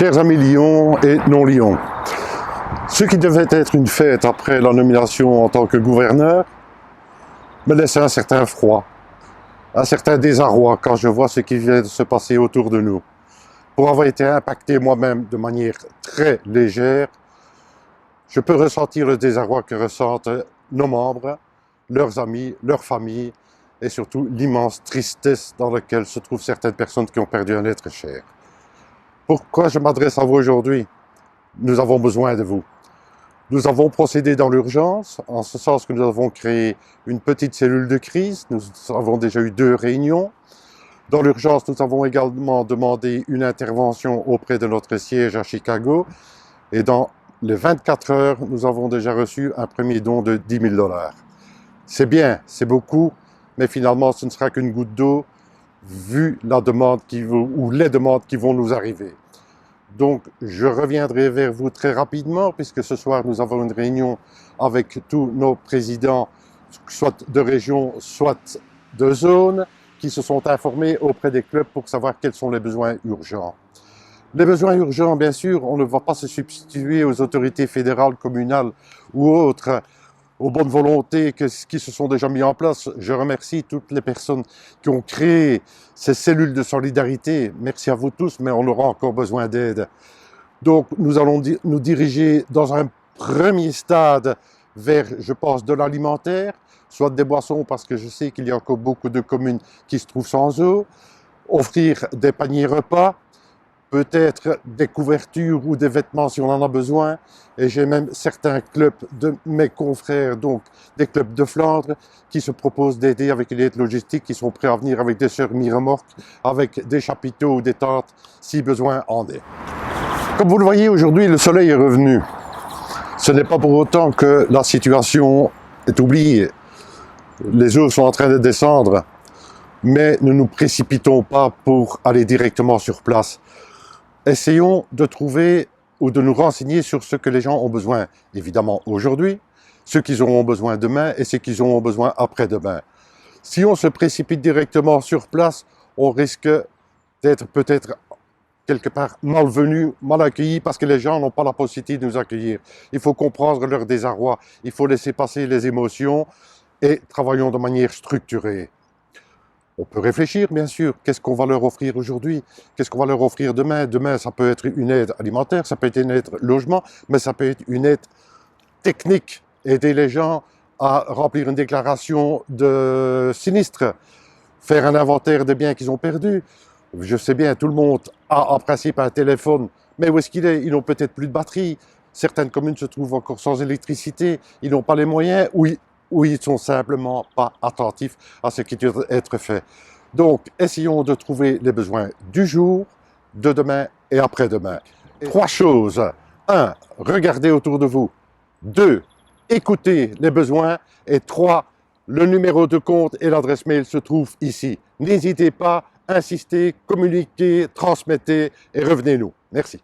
Chers amis Lyon et non-Lyon, ce qui devait être une fête après la nomination en tant que gouverneur me laisse un certain froid, un certain désarroi quand je vois ce qui vient de se passer autour de nous. Pour avoir été impacté moi-même de manière très légère, je peux ressentir le désarroi que ressentent nos membres, leurs amis, leurs familles et surtout l'immense tristesse dans laquelle se trouvent certaines personnes qui ont perdu un être cher. Pourquoi je m'adresse à vous aujourd'hui? Nous avons besoin de vous. Nous avons procédé dans l'urgence, en ce sens que nous avons créé une petite cellule de crise. Nous avons déjà eu 2 réunions. Dans l'urgence, nous avons également demandé une intervention auprès de notre siège à Chicago. Et dans les 24 heures, nous avons déjà reçu un premier don de 10 000 $. C'est bien, c'est beaucoup, mais finalement, ce ne sera qu'une goutte d'eau vu la demande ou les demandes qui vont nous arriver. Donc, je reviendrai vers vous très rapidement, puisque ce soir, nous avons une réunion avec tous nos présidents, soit de région, soit de zone, qui se sont informés auprès des clubs pour savoir quels sont les besoins urgents. Les besoins urgents, bien sûr, on ne va pas se substituer aux autorités fédérales, communales ou autres, aux bonnes volontés qui se sont déjà mis en place. Je remercie toutes les personnes qui ont créé ces cellules de solidarité. Merci à vous tous, mais on aura encore besoin d'aide. Donc, nous allons nous diriger dans un premier stade vers, je pense, de l'alimentaire, soit des boissons, parce que je sais qu'il y a encore beaucoup de communes qui se trouvent sans eau, offrir des paniers repas, peut-être des couvertures ou des vêtements si on en a besoin. Et j'ai même certains clubs de mes confrères, donc des clubs de Flandre, qui se proposent d'aider avec une aide logistique, qui sont prêts à venir avec des semi-remorques, avec des chapiteaux ou des tentes, si besoin en est. Comme vous le voyez, aujourd'hui, le soleil est revenu. Ce n'est pas pour autant que la situation est oubliée. Les eaux sont en train de descendre, mais ne nous précipitons pas pour aller directement sur place. Essayons de trouver ou de nous renseigner sur ce que les gens ont besoin, évidemment aujourd'hui, ce qu'ils auront besoin demain et ce qu'ils auront besoin après-demain. Si on se précipite directement sur place, on risque d'être peut-être quelque part malvenu, mal accueilli, parce que les gens n'ont pas la possibilité de nous accueillir. Il faut comprendre leur désarroi, il faut laisser passer les émotions et travaillons de manière structurée. On peut réfléchir, bien sûr, qu'est-ce qu'on va leur offrir aujourd'hui? Qu'est-ce qu'on va leur offrir demain? Demain, ça peut être une aide alimentaire, ça peut être une aide logement, mais ça peut être une aide technique. Aider les gens à remplir une déclaration de sinistre, faire un inventaire des biens qu'ils ont perdus. Je sais bien, tout le monde a en principe un téléphone, mais où est-ce qu'il est? Ils n'ont peut-être plus de batterie. Certaines communes se trouvent encore sans électricité, ils n'ont pas les moyens, ou ils ne sont simplement pas attentifs à ce qui doit être fait. Donc, essayons de trouver les besoins du jour, de demain et après-demain. 3 choses. 1. Regardez autour de vous. 2. Écoutez les besoins. Et 3. Le numéro de compte et l'adresse mail se trouvent ici. N'hésitez pas, insistez, communiquez, transmettez et revenez-nous. Merci.